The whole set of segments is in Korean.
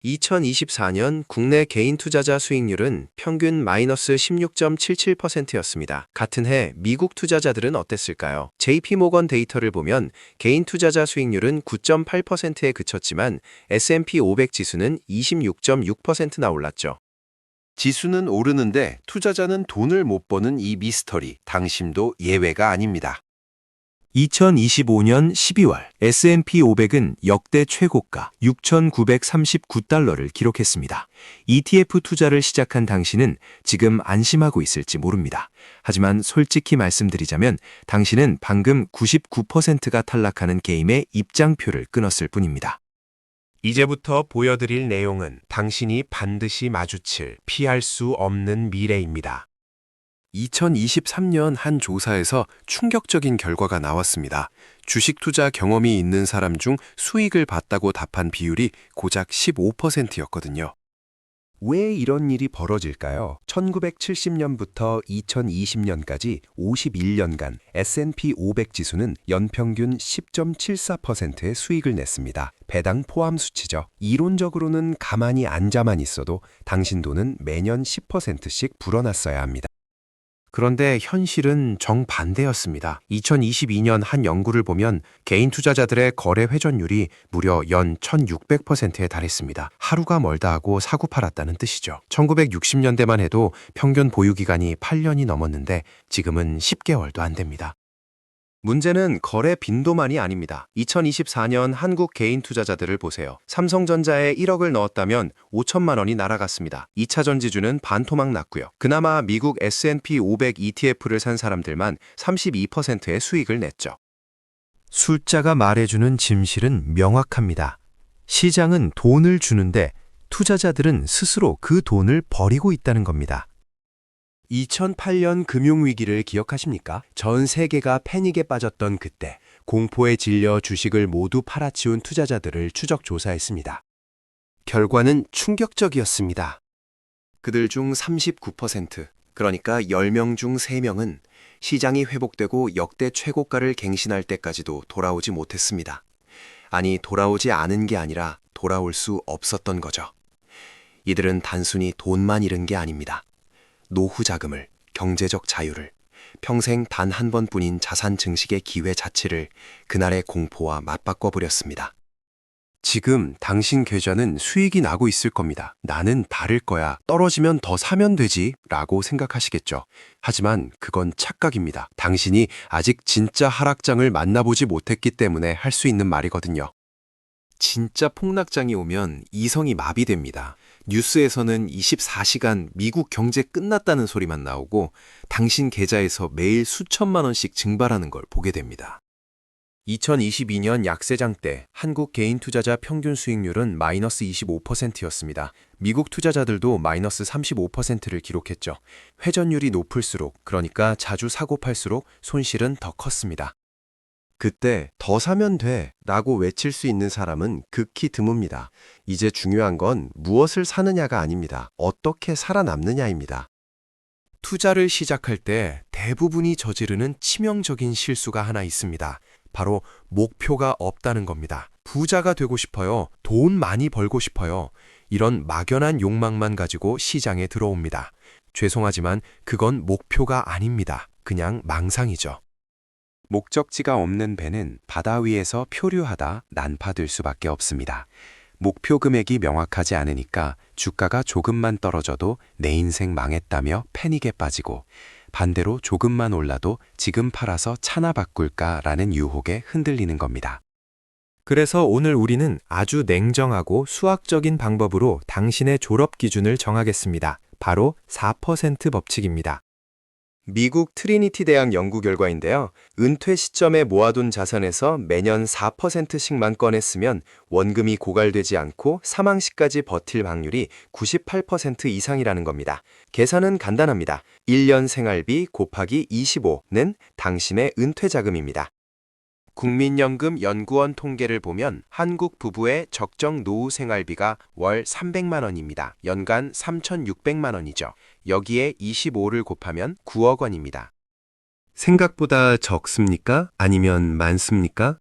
2024년 국내 개인 투자자 수익률은 평균 마이너스 16.77%였습니다. 같은 해 미국 투자자들은 어땠을까요? JP모건 데이터를 보면 개인 투자자 수익률은 9.8%에 그쳤지만 S&P 500 지수는 26.6%나 올랐죠. 지수는 오르는데 투자자는 돈을 못 버는 이 미스터리, 당심도 예외가 아닙니다. 2025년 12월 S&P 500은 역대 최고가 6,939달러를 기록했습니다. ETF 투자를 시작한 당신은 지금 안심하고 있을지 모릅니다. 하지만 솔직히 말씀드리자면 당신은 방금 99%가 탈락하는 게임의 입장표를 끊었을 뿐입니다. 이제부터 보여드릴 내용은 당신이 반드시 마주칠 피할 수 없는 미래입니다. 2023년 한 조사에서 충격적인 결과가 나왔습니다. 주식 투자 경험이 있는 사람 중 수익을 봤다고 답한 비율이 고작 15%였거든요. 왜 이런 일이 벌어질까요? 1970년부터 2020년까지 51년간 S&P 500 지수는 연평균 10.74%의 수익을 냈습니다. 배당 포함 수치죠. 이론적으로는 가만히 앉아만 있어도 당신 돈은 매년 10%씩 불어났어야 합니다. 그런데 현실은 정반대였습니다. 2022년 한 연구를 보면 개인 투자자들의 거래 회전율이 무려 연 1600%에 달했습니다. 하루가 멀다 하고 사고 팔았다는 뜻이죠. 1960년대만 해도 평균 보유기간이 8년이 넘었는데 지금은 10개월도 안 됩니다. 문제는 거래 빈도만이 아닙니다. 2024년 한국 개인 투자자들을 보세요. 삼성전자에 1억을 넣었다면 5천만 원이 날아갔습니다. 2차 전지주는 반토막 났고요. 그나마 미국 S&P 500 ETF를 산 사람들만 32%의 수익을 냈죠. 숫자가 말해주는 진실은 명확합니다. 시장은 돈을 주는데 투자자들은 스스로 그 돈을 버리고 있다는 겁니다. 2008년 금융위기를 기억하십니까? 전 세계가 패닉에 빠졌던 그때 공포에 질려 주식을 모두 팔아치운 투자자들을 추적 조사했습니다. 결과는 충격적이었습니다. 그들 중 39%, 그러니까 10명 중 3명은 시장이 회복되고 역대 최고가를 갱신할 때까지도 돌아오지 못했습니다. 아니, 돌아오지 않은 게 아니라 돌아올 수 없었던 거죠. 이들은 단순히 돈만 잃은 게 아닙니다. 노후 자금을, 경제적 자유를, 평생 단 한 번뿐인 자산 증식의 기회 자체를 그날의 공포와 맞바꿔 버렸습니다. 지금 당신 계좌는 수익이 나고 있을 겁니다. 나는 다를 거야. 떨어지면 더 사면 되지. 라고 생각하시겠죠. 하지만 그건 착각입니다. 당신이 아직 진짜 하락장을 만나보지 못했기 때문에 할 수 있는 말이거든요. 진짜 폭락장이 오면 이성이 마비됩니다. 뉴스에서는 24시간 미국 경제 끝났다는 소리만 나오고 당신 계좌에서 매일 수천만 원씩 증발하는 걸 보게 됩니다. 2022년 약세장 때 한국 개인 투자자 평균 수익률은 마이너스 25%였습니다. 미국 투자자들도 마이너스 35%를 기록했죠. 회전율이 높을수록, 그러니까 자주 사고 팔수록 손실은 더 컸습니다. 그때 더 사면 돼 라고 외칠 수 있는 사람은 극히 드뭅니다. 이제 중요한 건 무엇을 사느냐가 아닙니다. 어떻게 살아남느냐입니다. 투자를 시작할 때 대부분이 저지르는 치명적인 실수가 하나 있습니다. 바로 목표가 없다는 겁니다. 부자가 되고 싶어요. 돈 많이 벌고 싶어요. 이런 막연한 욕망만 가지고 시장에 들어옵니다. 죄송하지만 그건 목표가 아닙니다. 그냥 망상이죠. 목적지가 없는 배는 바다 위에서 표류하다 난파될 수밖에 없습니다. 목표 금액이 명확하지 않으니까 주가가 조금만 떨어져도 내 인생 망했다며 패닉에 빠지고, 반대로 조금만 올라도 지금 팔아서 차나 바꿀까라는 유혹에 흔들리는 겁니다. 그래서 오늘 우리는 아주 냉정하고 수학적인 방법으로 당신의 졸업 기준을 정하겠습니다. 바로 4% 법칙입니다. 미국 트리니티 대학 연구 결과인데요. 은퇴 시점에 모아둔 자산에서 매년 4%씩만 꺼냈으면 원금이 고갈되지 않고 사망 시까지 버틸 확률이 98% 이상이라는 겁니다. 계산은 간단합니다. 1년 생활비 곱하기 25는 당신의 은퇴 자금입니다. 국민연금 연구원 통계를 보면 한국 부부의 적정 노후 생활비가 월 300만 원입니다. 연간 3,600만 원이죠. 여기에 25를 곱하면 9억 원입니다. 생각보다 적습니까? 아니면 많습니까?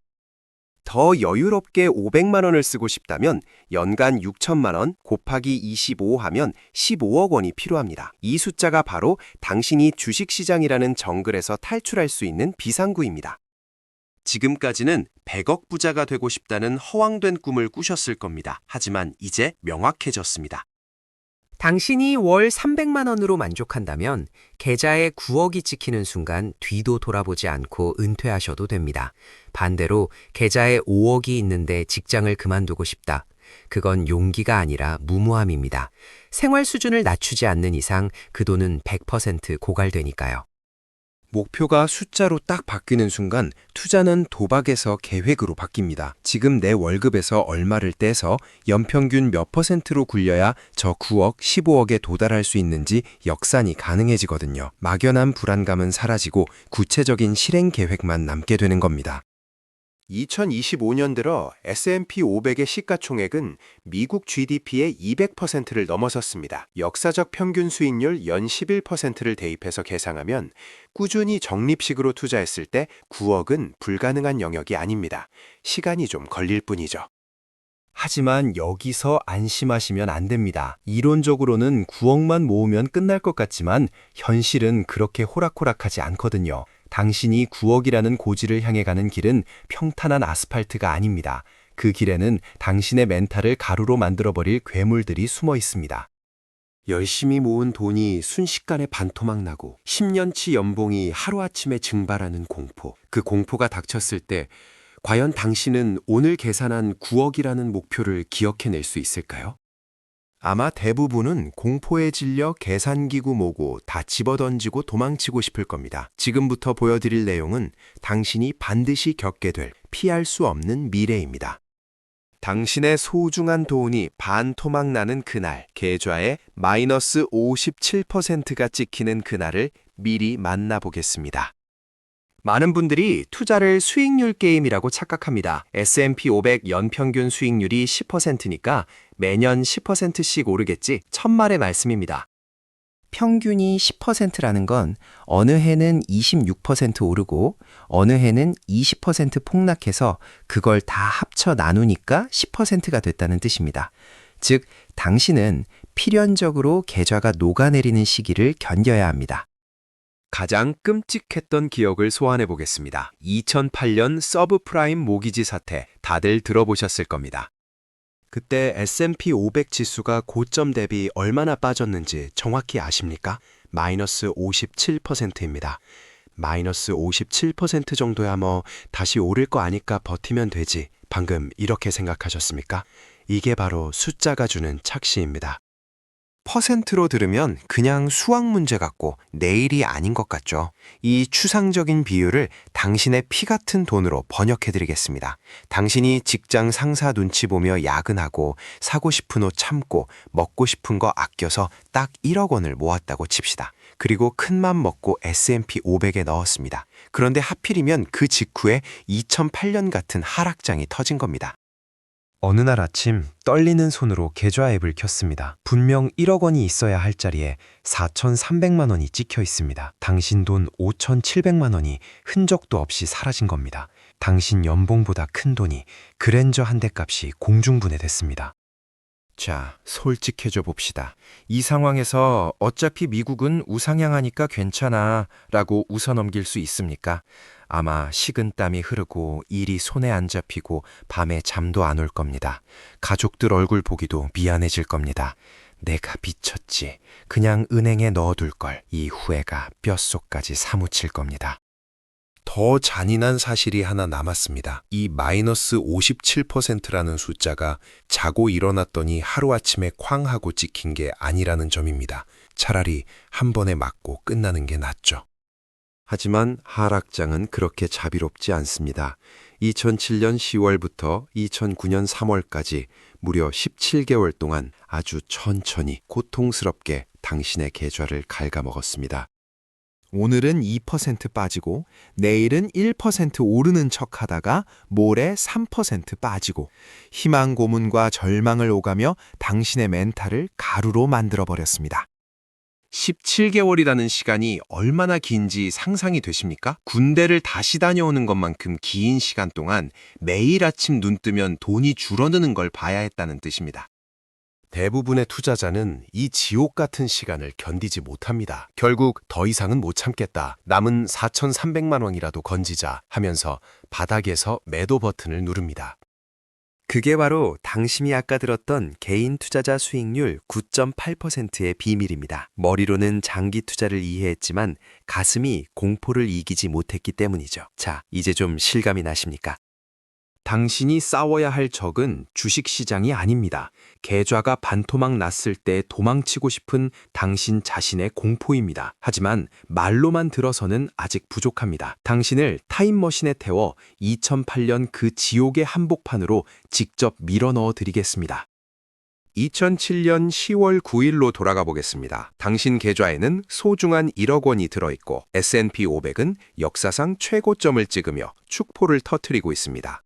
더 여유롭게 500만 원을 쓰고 싶다면 연간 6천만 원 곱하기 25 하면 15억 원이 필요합니다. 이 숫자가 바로 당신이 주식시장이라는 정글에서 탈출할 수 있는 비상구입니다. 지금까지는 100억 부자가 되고 싶다는 허황된 꿈을 꾸셨을 겁니다. 하지만 이제 명확해졌습니다. 당신이 월 300만 원으로 만족한다면 계좌에 9억이 찍히는 순간 뒤도 돌아보지 않고 은퇴하셔도 됩니다. 반대로 계좌에 5억이 있는데 직장을 그만두고 싶다. 그건 용기가 아니라 무모함입니다. 생활 수준을 낮추지 않는 이상 그 돈은 100% 고갈되니까요. 목표가 숫자로 딱 바뀌는 순간 투자는 도박에서 계획으로 바뀝니다. 지금 내 월급에서 얼마를 떼서 연평균 몇 %로 굴려야 저 9억, 15억에 도달할 수 있는지 역산이 가능해지거든요. 막연한 불안감은 사라지고 구체적인 실행 계획만 남게 되는 겁니다. 2025년 들어 S&P 500의 시가총액은 미국 GDP의 200%를 넘어섰습니다. 역사적 평균 수익률 연 11%를 대입해서 계상하면 꾸준히 적립식으로 투자했을 때 9억은 불가능한 영역이 아닙니다. 시간이 좀 걸릴 뿐이죠. 하지만 여기서 안심하시면 안 됩니다. 이론적으로는 9억만 모으면 끝날 것 같지만 현실은 그렇게 호락호락하지 않거든요. 당신이 9억이라는 고지를 향해 가는 길은 평탄한 아스팔트가 아닙니다. 그 길에는 당신의 멘탈을 가루로 만들어버릴 괴물들이 숨어 있습니다. 열심히 모은 돈이 순식간에 반토막 나고 10년치 연봉이 하루아침에 증발하는 공포. 그 공포가 닥쳤을 때 과연 당신은 오늘 계산한 9억이라는 목표를 기억해낼 수 있을까요? 아마 대부분은 공포에 질려 계산기구 모고 다 집어던지고 도망치고 싶을 겁니다. 지금부터 보여드릴 내용은 당신이 반드시 겪게 될 피할 수 없는 미래입니다. 당신의 소중한 돈이 반토막 나는 그날, 계좌에 마이너스 57%가 찍히는 그날을 미리 만나보겠습니다. 많은 분들이 투자를 수익률 게임이라고 착각합니다. S&P 500 연평균 수익률이 10%니까 매년 10%씩 오르겠지 천말의 말씀입니다. 평균이 10%라는 건 어느 해는 26% 오르고 어느 해는 20% 폭락해서 그걸 다 합쳐 나누니까 10%가 됐다는 뜻입니다. 즉, 당신은 필연적으로 계좌가 녹아내리는 시기를 견뎌야 합니다. 가장 끔찍했던 기억을 소환해 보겠습니다. 2008년 서브프라임 모기지 사태, 다들 들어보셨을 겁니다. 그때 S&P 500 지수가 고점 대비 얼마나 빠졌는지 정확히 아십니까? 마이너스 57%입니다. 마이너스 57% 정도야 뭐 다시 오를 거 아니까 버티면 되지. 방금 이렇게 생각하셨습니까? 이게 바로 숫자가 주는 착시입니다. 퍼센트로 들으면 그냥 수학 문제 같고 내일이 아닌 것 같죠. 이 추상적인 비율을 당신의 피 같은 돈으로 번역해드리겠습니다. 당신이 직장 상사 눈치 보며 야근하고 사고 싶은 옷 참고 먹고 싶은 거 아껴서 딱 1억 원을 모았다고 칩시다. 그리고 큰맘 먹고 S&P 500에 넣었습니다. 그런데 하필이면 그 직후에 2008년 같은 하락장이 터진 겁니다. 어느 날 아침 떨리는 손으로 계좌 앱을 켰습니다. 분명 1억 원이 있어야 할 자리에 4,300만 원이 찍혀 있습니다. 당신 돈 5,700만 원이 흔적도 없이 사라진 겁니다. 당신 연봉보다 큰 돈이 그랜저 한 대 값이 공중분해됐습니다. 자, 솔직해져 봅시다. 이 상황에서 어차피 미국은 우상향하니까 괜찮아 라고 웃어넘길 수 있습니까? 아마 식은땀이 흐르고 일이 손에 안 잡히고 밤에 잠도 안 올 겁니다. 가족들 얼굴 보기도 미안해질 겁니다. 내가 미쳤지. 그냥 은행에 넣어둘 걸. 이 후회가 뼛속까지 사무칠 겁니다. 더 잔인한 사실이 하나 남았습니다. 이 마이너스 57%라는 숫자가 자고 일어났더니 하루아침에 쾅 하고 찍힌 게 아니라는 점입니다. 차라리 한 번에 맞고 끝나는 게 낫죠. 하지만 하락장은 그렇게 자비롭지 않습니다. 2007년 10월부터 2009년 3월까지 무려 17개월 동안 아주 천천히 고통스럽게 당신의 계좌를 갉아먹었습니다. 오늘은 2% 빠지고 내일은 1% 오르는 척 하다가 모레 3% 빠지고 희망 고문과 절망을 오가며 당신의 멘탈을 가루로 만들어버렸습니다. 17개월이라는 시간이 얼마나 긴지 상상이 되십니까? 군대를 다시 다녀오는 것만큼 긴 시간 동안 매일 아침 눈 뜨면 돈이 줄어드는 걸 봐야 했다는 뜻입니다. 대부분의 투자자는 이 지옥 같은 시간을 견디지 못합니다. 결국 더 이상은 못 참겠다. 남은 4,300만 원이라도 건지자 하면서 바닥에서 매도 버튼을 누릅니다. 그게 바로 당신이 아까 들었던 개인 투자자 수익률 9.8%의 비밀입니다. 머리로는 장기 투자를 이해했지만 가슴이 공포를 이기지 못했기 때문이죠. 자, 이제 좀 실감이 나십니까? 당신이 싸워야 할 적은 주식시장이 아닙니다. 계좌가 반토막 났을 때 도망치고 싶은 당신 자신의 공포입니다. 하지만 말로만 들어서는 아직 부족합니다. 당신을 타임머신에 태워 2008년 그 지옥의 한복판으로 직접 밀어넣어 드리겠습니다. 2007년 10월 9일로 돌아가 보겠습니다. 당신 계좌에는 소중한 1억 원이 들어있고 S&P 500은 역사상 최고점을 찍으며 축포를 터뜨리고 있습니다.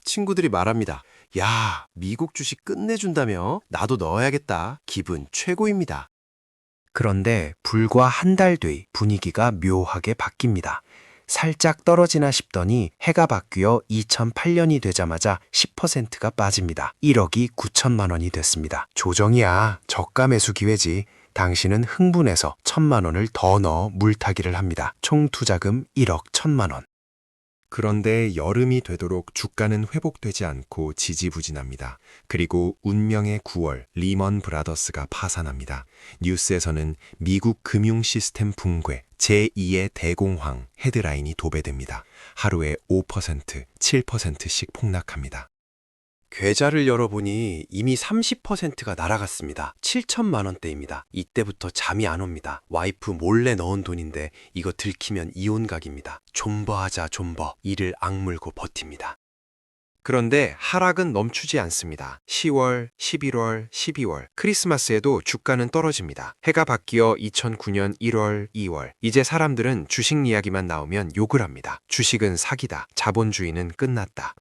친구들이 말합니다. 야, 미국 주식 끝내준다며? 나도 넣어야겠다. 기분 최고입니다. 그런데 불과 한 달 뒤 분위기가 묘하게 바뀝니다. 살짝 떨어지나 싶더니 해가 바뀌어 2008년이 되자마자 10%가 빠집니다. 1억이 9천만 원이 됐습니다. 조정이야. 저가 매수 기회지. 당신은 흥분해서 1,000만 원을 더 넣어 물타기를 합니다. 총 투자금 1억 1,000만 원. 그런데 여름이 되도록 주가는 회복되지 않고 지지부진합니다. 그리고 운명의 9월 리먼 브라더스가 파산합니다. 뉴스에서는 미국 금융 시스템 붕괴, 제2의 대공황 헤드라인이 도배됩니다. 하루에 5%, 7%씩 폭락합니다. 계좌를 열어보니 이미 30%가 날아갔습니다. 7천만 원대입니다. 이때부터 잠이 안 옵니다. 와이프 몰래 넣은 돈인데 이거 들키면 이혼각입니다. 존버하자 존버. 이를 악물고 버팁니다. 그런데 하락은 멈추지 않습니다. 10월, 11월, 12월, 크리스마스에도 주가는 떨어집니다. 해가 바뀌어 2009년 1월, 2월. 이제 사람들은 주식 이야기만 나오면 욕을 합니다. 주식은 사기다. 자본주의는 끝났다.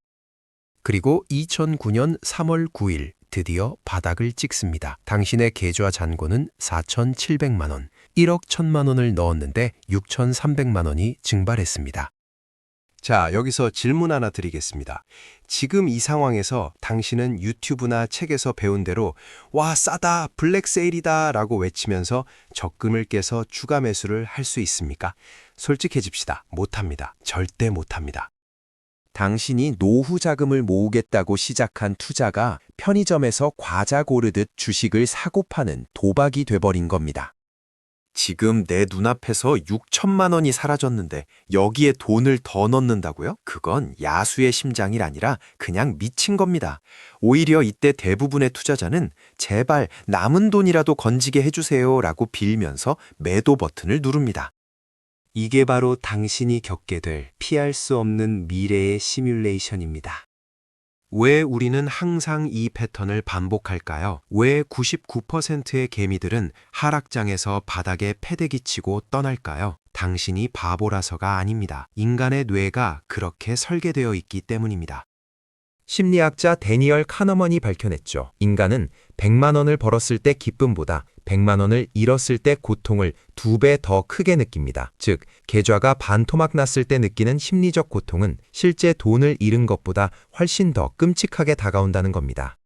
그리고 2009년 3월 9일 드디어 바닥을 찍습니다. 당신의 계좌 잔고는 4,700만 원, 1억 1,000만 원을 넣었는데 6,300만 원이 증발했습니다. 자, 여기서 질문 하나 드리겠습니다. 지금 이 상황에서 당신은 유튜브나 책에서 배운 대로 와, 싸다, 블랙 세일이다 라고 외치면서 적금을 깨서 추가 매수를 할 수 있습니까? 솔직해집시다. 못합니다. 절대 못합니다. 당신이 노후 자금을 모으겠다고 시작한 투자가 편의점에서 과자 고르듯 주식을 사고 파는 도박이 돼버린 겁니다. 지금 내 눈앞에서 6천만 원이 사라졌는데 여기에 돈을 더 넣는다고요? 그건 야수의 심장이 아니라 그냥 미친 겁니다. 오히려 이때 대부분의 투자자는 제발 남은 돈이라도 건지게 해주세요 라고 빌면서 매도 버튼을 누릅니다. 이게 바로 당신이 겪게 될 피할 수 없는 미래의 시뮬레이션입니다. 왜 우리는 항상 이 패턴을 반복할까요? 왜 99%의 개미들은 하락장에서 바닥에 패대기 치고 떠날까요? 당신이 바보라서가 아닙니다. 인간의 뇌가 그렇게 설계되어 있기 때문입니다. 심리학자 데니얼 카너먼이 밝혀냈죠. 인간은 100만 원을 벌었을 때 기쁨보다 100만 원을 잃었을 때 고통을 2배 더 크게 느낍니다. 즉, 계좌가 반토막 났을 때 느끼는 심리적 고통은 실제 돈을 잃은 것보다 훨씬 더 끔찍하게 다가온다는 겁니다.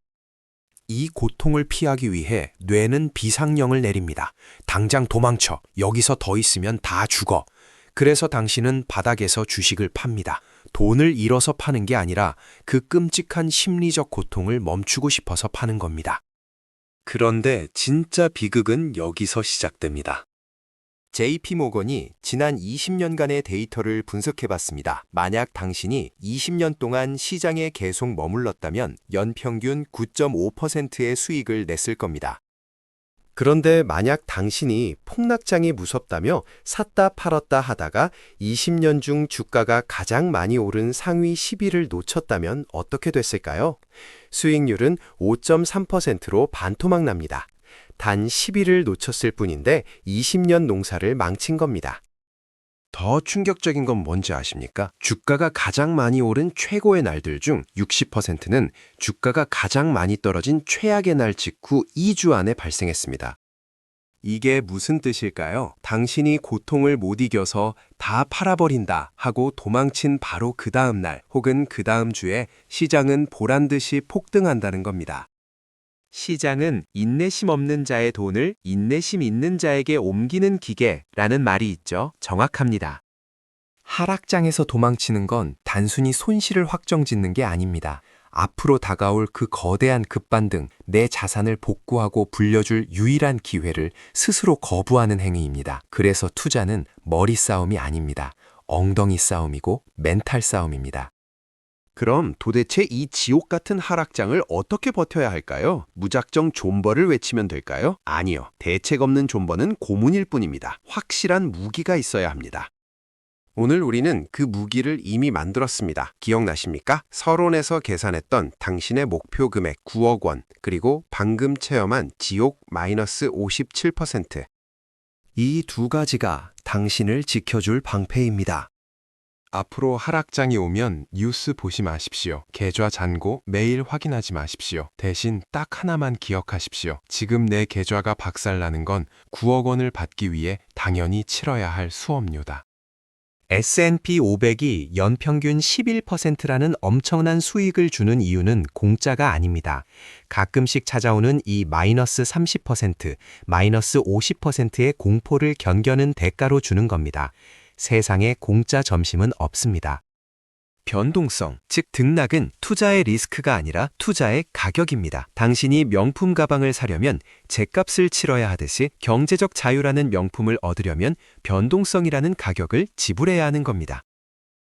이 고통을 피하기 위해 뇌는 비상령을 내립니다. 당장 도망쳐. 여기서 더 있으면 다 죽어. 그래서 당신은 바닥에서 주식을 팝니다. 돈을 잃어서 파는 게 아니라 그 끔찍한 심리적 고통을 멈추고 싶어서 파는 겁니다. 그런데 진짜 비극은 여기서 시작됩니다. JP모건이 지난 20년간의 데이터를 분석해봤습니다. 만약 당신이 20년 동안 시장에 계속 머물렀다면 연평균 9.5%의 수익을 냈을 겁니다. 그런데 만약 당신이 폭락장이 무섭다며 샀다 팔았다 하다가 20년 중 주가가 가장 많이 오른 상위 10위를 놓쳤다면 어떻게 됐을까요? 수익률은 5.3%로 반토막 납니다. 단 10위를 놓쳤을 뿐인데 20년 농사를 망친 겁니다. 더 충격적인 건 뭔지 아십니까? 주가가 가장 많이 오른 최고의 날들 중 60%는 주가가 가장 많이 떨어진 최악의 날 직후 2주 안에 발생했습니다. 이게 무슨 뜻일까요? 당신이 고통을 못 이겨서 다 팔아버린다 하고 도망친 바로 그 다음 날 혹은 그 다음 주에 시장은 보란 듯이 폭등한다는 겁니다. 시장은 인내심 없는 자의 돈을 인내심 있는 자에게 옮기는 기계라는 말이 있죠. 정확합니다. 하락장에서 도망치는 건 단순히 손실을 확정짓는 게 아닙니다. 앞으로 다가올 그 거대한 급반등, 내 자산을 복구하고 불려줄 유일한 기회를 스스로 거부하는 행위입니다. 그래서 투자는 머리 싸움이 아닙니다. 엉덩이 싸움이고 멘탈 싸움입니다. 그럼 도대체 이 지옥 같은 하락장을 어떻게 버텨야 할까요? 무작정 존버를 외치면 될까요? 아니요. 대책 없는 존버는 고문일 뿐입니다. 확실한 무기가 있어야 합니다. 오늘 우리는 그 무기를 이미 만들었습니다. 기억나십니까? 서론에서 계산했던 당신의 목표 금액 9억 원, 그리고 방금 체험한 지옥 마이너스 57%. 이 두 가지가 당신을 지켜줄 방패입니다. 앞으로 하락장이 오면 뉴스 보시 마십시오. 계좌 잔고 매일 확인하지 마십시오. 대신 딱 하나만 기억하십시오. 지금 내 계좌가 박살나는 건 9억 원을 받기 위해 당연히 치러야 할 수업료다. S&P 500이 연평균 11%라는 엄청난 수익을 주는 이유는 공짜가 아닙니다. 가끔씩 찾아오는 이 마이너스 30%, 마이너스 50%의 공포를 견뎌는 대가로 주는 겁니다. 세상에 공짜 점심은 없습니다. 변동성, 즉 등락은 투자의 리스크가 아니라 투자의 가격입니다. 당신이 명품 가방을 사려면 죗값을 치러야 하듯이 경제적 자유라는 명품을 얻으려면 변동성이라는 가격을 지불해야 하는 겁니다.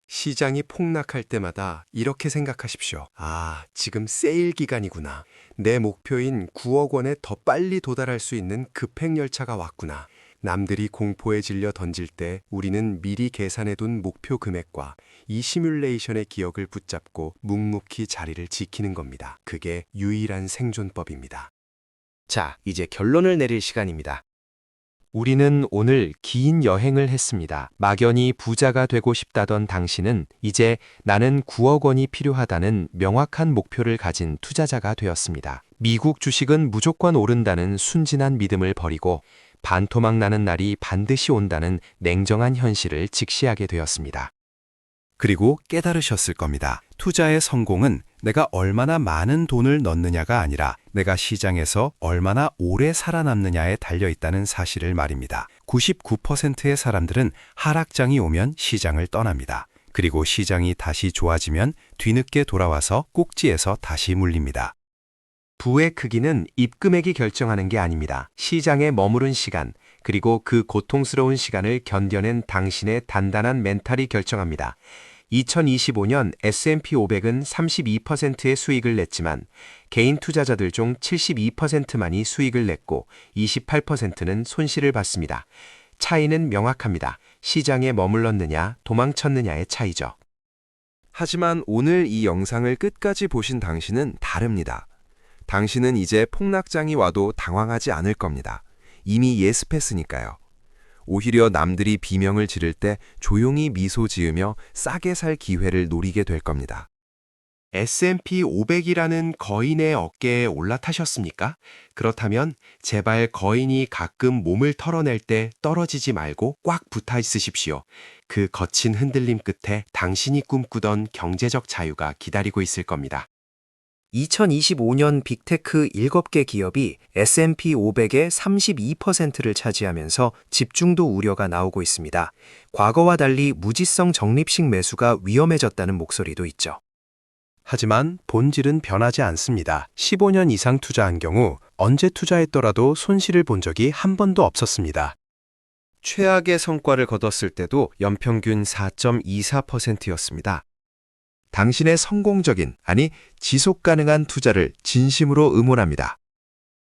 시장이 폭락할 때마다 이렇게 생각하십시오. 아, 지금 세일 기간이구나. 내 목표인 9억 원에 더 빨리 도달할 수 있는 급행열차가 왔구나. 남들이 공포에 질려 던질 때 우리는 미리 계산해둔 목표 금액과 이 시뮬레이션의 기억을 붙잡고 묵묵히 자리를 지키는 겁니다. 그게 유일한 생존법입니다. 자, 이제 결론을 내릴 시간입니다. 우리는 오늘 긴 여행을 했습니다. 막연히 부자가 되고 싶다던 당신은 이제 나는 9억 원이 필요하다는 명확한 목표를 가진 투자자가 되었습니다. 미국 주식은 무조건 오른다는 순진한 믿음을 버리고 반토막 나는 날이 반드시 온다는 냉정한 현실을 직시하게 되었습니다. 그리고 깨달으셨을 겁니다. 투자의 성공은 내가 얼마나 많은 돈을 넣느냐가 아니라 내가 시장에서 얼마나 오래 살아남느냐에 달려있다는 사실을 말입니다. 99%의 사람들은 하락장이 오면 시장을 떠납니다. 그리고 시장이 다시 좋아지면 뒤늦게 돌아와서 꼭지에서 다시 물립니다. 부의 크기는 입금액이 결정하는 게 아닙니다. 시장에 머무른 시간, 그리고 그 고통스러운 시간을 견뎌낸 당신의 단단한 멘탈이 결정합니다. 2025년 S&P 500은 32%의 수익을 냈지만 개인 투자자들 중 72%만이 수익을 냈고 28%는 손실을 봤습니다. 차이는 명확합니다. 시장에 머물렀느냐, 도망쳤느냐의 차이죠. 하지만 오늘 이 영상을 끝까지 보신 당신은 다릅니다. 당신은 이제 폭락장이 와도 당황하지 않을 겁니다. 이미 예습했으니까요. 오히려 남들이 비명을 지를 때 조용히 미소 지으며 싸게 살 기회를 노리게 될 겁니다. S&P 500이라는 거인의 어깨에 올라타셨습니까? 그렇다면 제발 거인이 가끔 몸을 털어낼 때 떨어지지 말고 꽉 붙어 있으십시오. 그 거친 흔들림 끝에 당신이 꿈꾸던 경제적 자유가 기다리고 있을 겁니다. 2025년 빅테크 7개 기업이 S&P 500의 32%를 차지하면서 집중도 우려가 나오고 있습니다. 과거와 달리 무지성 적립식 매수가 위험해졌다는 목소리도 있죠. 하지만 본질은 변하지 않습니다. 15년 이상 투자한 경우 언제 투자했더라도 손실을 본 적이 한 번도 없었습니다. 최악의 성과를 거뒀을 때도 연평균 4.24%였습니다. 당신의 성공적인, 아니 지속 가능한 투자를 진심으로 응원합니다.